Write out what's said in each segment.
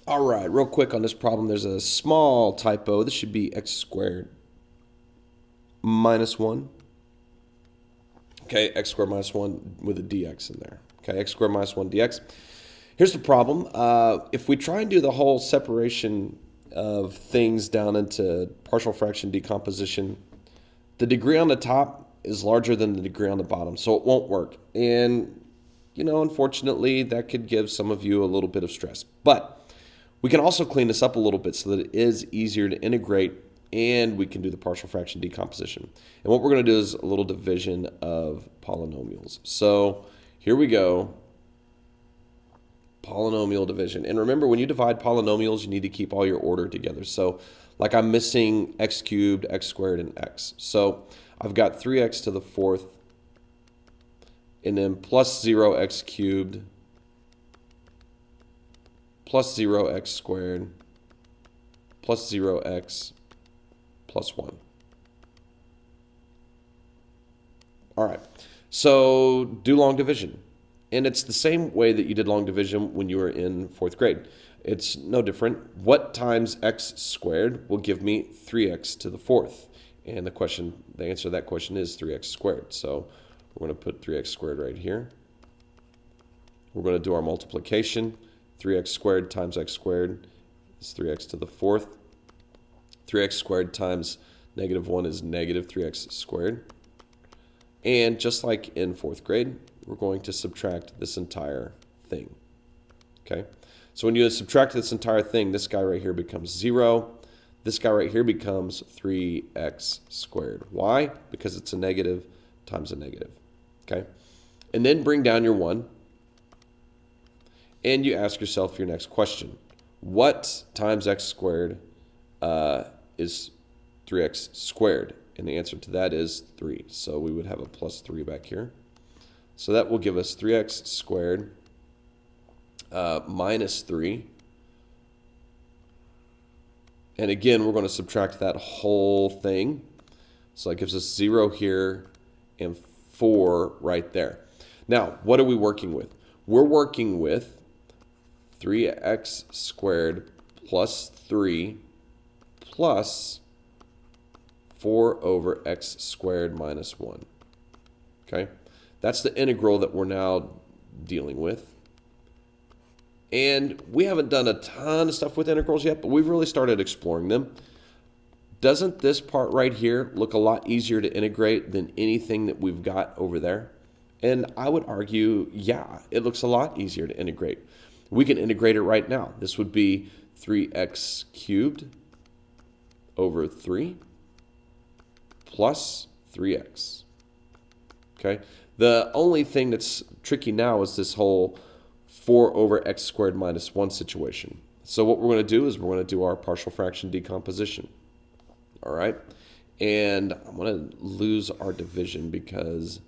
All right, real quick on this problem, there's a small typo. This should be x squared minus 1. Okay, x squared minus 1 with a dx in there. Okay, x squared minus 1 dx. Here's the problem. If we try and do the whole separation of things down into partial fraction decomposition, the degree on the top is larger than the degree on the bottom, so it won't work. And, you know, unfortunately, that could give some of you a little bit of stress. But we can also clean this up a little bit so that it is easier to integrate, and we can do the partial fraction decomposition. And what we're going to do is a little division of polynomials. So here we go. Polynomial division. And remember, when you divide polynomials, you need to keep all your order together. So like I'm missing x cubed, x squared, and x. So I've got 3x to the fourth, and then plus 0x cubed, plus 0x squared, plus 0x, plus 1. All right, so do long division. And it's the same way that you did long division when you were in 4th grade. It's no different. What times x squared will give me 3x to the fourth? And the answer to that question is 3x squared. So we're going to put 3x squared right here. We're going to do our multiplication. 3x squared times x squared is 3x to the fourth. 3x squared times negative 1 is negative 3x squared. And just like in 4th grade, we're going to subtract this entire thing. Okay? So when you subtract this entire thing, this guy right here becomes 0. This guy right here becomes 3x squared. Why? Because it's a negative times a negative. Okay? And then bring down your 1. And you ask yourself your next question. What times x squared is 3x squared? And the answer to that is 3. So we would have a plus 3 back here. So that will give us 3x squared minus 3. And again, we're going to subtract that whole thing. So that gives us 0 here and 4 right there. Now, what are we working with? We're working with 3x squared plus 3 plus 4 over x squared minus 1. Okay? That's the integral that we're now dealing with. And we haven't done a ton of stuff with integrals yet, but we've really started exploring them. Doesn't this part right here look a lot easier to integrate than anything that we've got over there? And I would argue, yeah, it looks a lot easier to integrate. We can integrate it right now. This would be 3x cubed over 3 plus 3x. Okay? The only thing that's tricky now is this whole 4 over x squared minus 1 situation. So what we're going to do is we're going to do our partial fraction decomposition. All right? And I'm going to lose our division because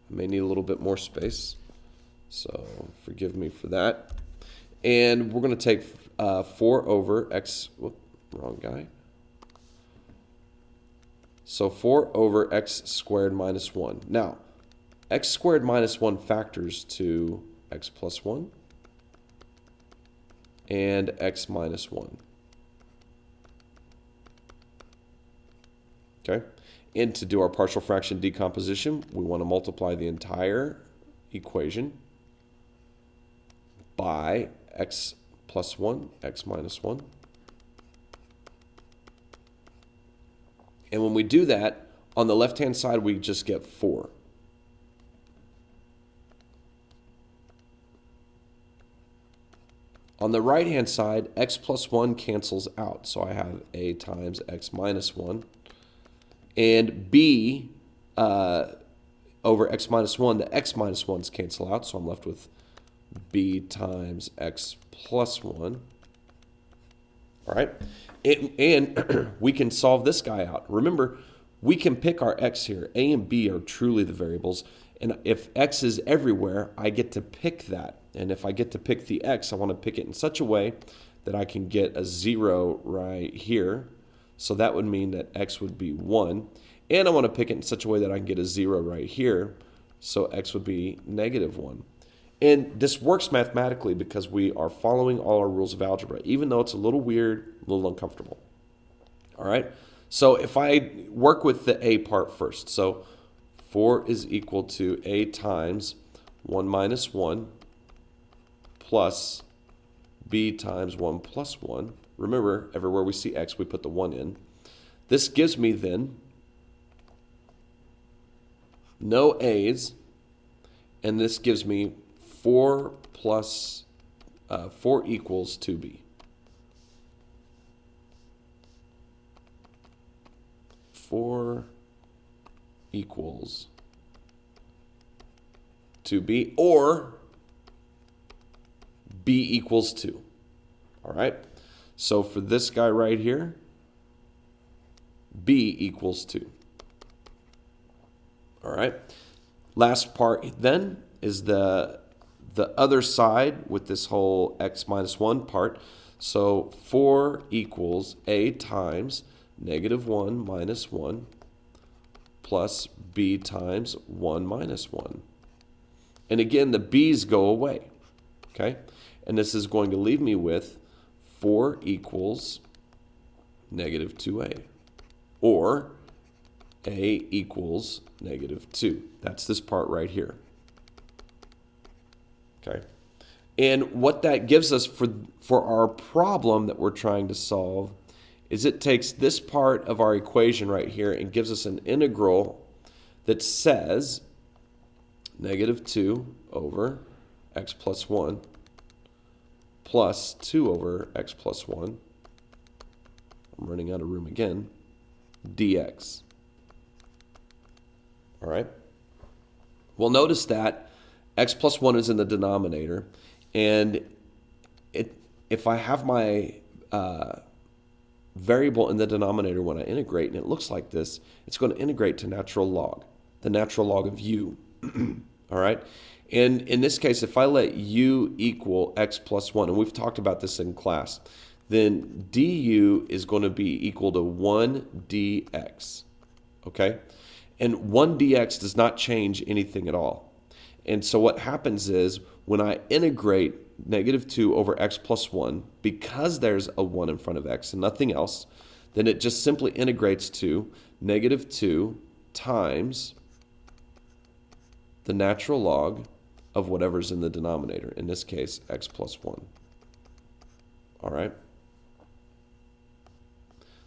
I may need a little bit more space. So forgive me for that. And we're going to take 4 over x, whoop, wrong guy. So 4 over x squared minus 1. Now, x squared minus 1 factors to x plus 1 and x minus 1. Okay? And to do our partial fraction decomposition, we want to multiply the entire equation by x plus 1, x minus 1. And when we do that, on the left-hand side, we just get 4. On the right-hand side, x plus 1 cancels out. So I have a times x minus 1. And b over x minus 1, the x minus 1s cancel out. So I'm left with b times x plus 1. All right? And we can solve this guy out. Remember, we can pick our x here. A and b are truly the variables. And if x is everywhere, I get to pick that. And if I get to pick the x, I want to pick it in such a way that I can get a 0 right here. So that would mean that x would be 1. And I want to pick it in such a way that I can get a 0 right here. So x would be negative 1. And this works mathematically because we are following all our rules of algebra, even though it's a little weird, a little uncomfortable. All right? So if I work with the a part first, so 4 is equal to a times 1 minus 1 plus b times 1 plus 1. Remember, everywhere we see x, we put the 1 in. This gives me then no a's, and this gives me 4 plus 4 equals 2b. 4 equals 2b, or b equals 2. All right? So for this guy right here, b equals 2. All right? Last part then is the other side with this whole x minus 1 part. So 4 equals a times negative 1 minus 1 plus b times 1 minus 1. And again, the b's go away, okay? And this is going to leave me with 4 equals negative 2a, or a equals negative 2. That's this part right here, okay? And what that gives us for our problem that we're trying to solve is it takes this part of our equation right here and gives us an integral that says negative 2 over x plus 1 plus 2 over x plus 1, I'm running out of room again, dx. All right? Well, notice that x plus 1 is in the denominator, and if I have my variable in the denominator when I integrate, and it looks like this, it's going to integrate to natural log, the natural log of u. All right? And in this case, if I let u equal x plus 1, and we've talked about this in class, then du is going to be equal to 1 dx. Okay? And 1 dx does not change anything at all. And so what happens is when I integrate negative 2 over x plus 1, because there's a 1 in front of x and nothing else, then it just simply integrates to negative 2 times the natural log of whatever's in the denominator, in this case, x plus 1. All right?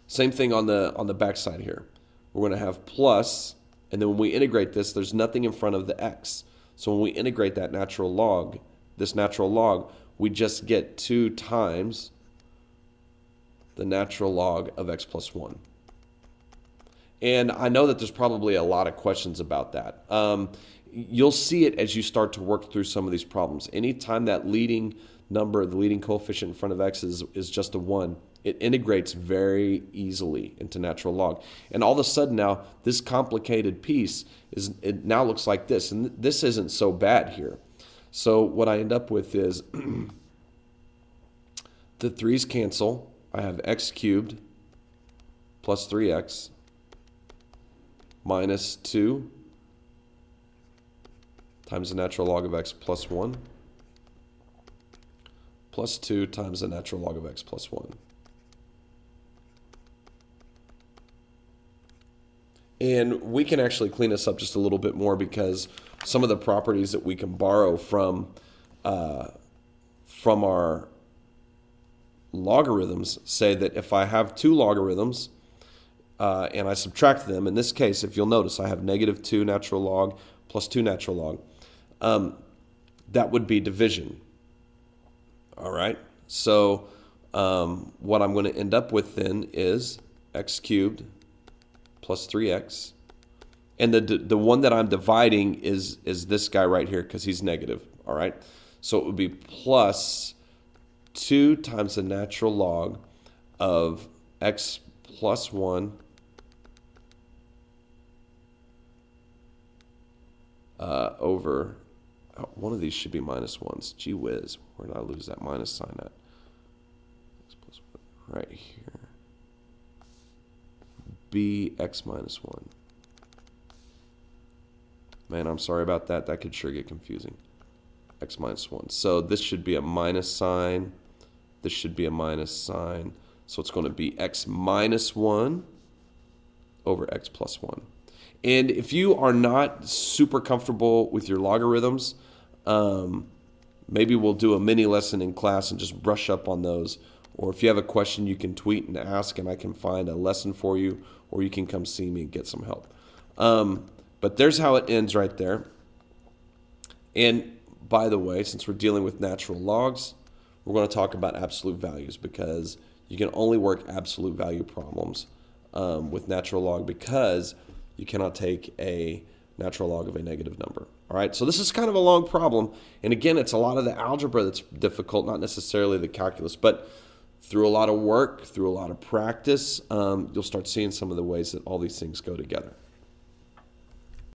Same thing on the back side here. We're going to have plus, and then when we integrate this, there's nothing in front of the x. So when we integrate that natural log, this natural log, we just get 2 times the natural log of x plus 1. And I know that there's probably a lot of questions about that. You'll see it as you start to work through some of these problems. Anytime that leading number, the leading coefficient in front of x is just a 1, it integrates very easily into natural log. And all of a sudden now, this complicated piece, it now looks like this. And this isn't so bad here. So what I end up with is the 3's cancel. I have x cubed plus 3x minus 2 times the natural log of x plus 1 plus 2 times the natural log of x plus 1. And we can actually clean this up just a little bit more because some of the properties that we can borrow from our logarithms say that if I have 2 logarithms and I subtract them, in this case, if you'll notice, I have negative 2 natural log plus 2 natural log. That would be division. All right? So what I'm going to end up with then is x cubed plus 3x. And the one that I'm dividing is this guy right here because he's negative. All right? So it would be plus 2 times the natural log of x plus 1 over, one of these should be minus 1s. Gee whiz, where did I lose that minus sign at? Right here. Bx minus 1. Man, I'm sorry about that. That could sure get confusing. x minus 1. So this should be a minus sign. This should be a minus sign. So it's going to be x minus 1 over x plus 1. And if you are not super comfortable with your logarithms, maybe we'll do a mini lesson in class and just brush up on those. Or if you have a question, you can tweet and ask, and I can find a lesson for you, or you can come see me and get some help. But there's how it ends right there. And by the way, since we're dealing with natural logs, we're going to talk about absolute values, because you can only work absolute value problems with natural log, because you cannot take a natural log of a negative number. All right, so this is kind of a long problem. And again, it's a lot of the algebra that's difficult, not necessarily the calculus. But through a lot of work, through a lot of practice, you'll start seeing some of the ways that all these things go together.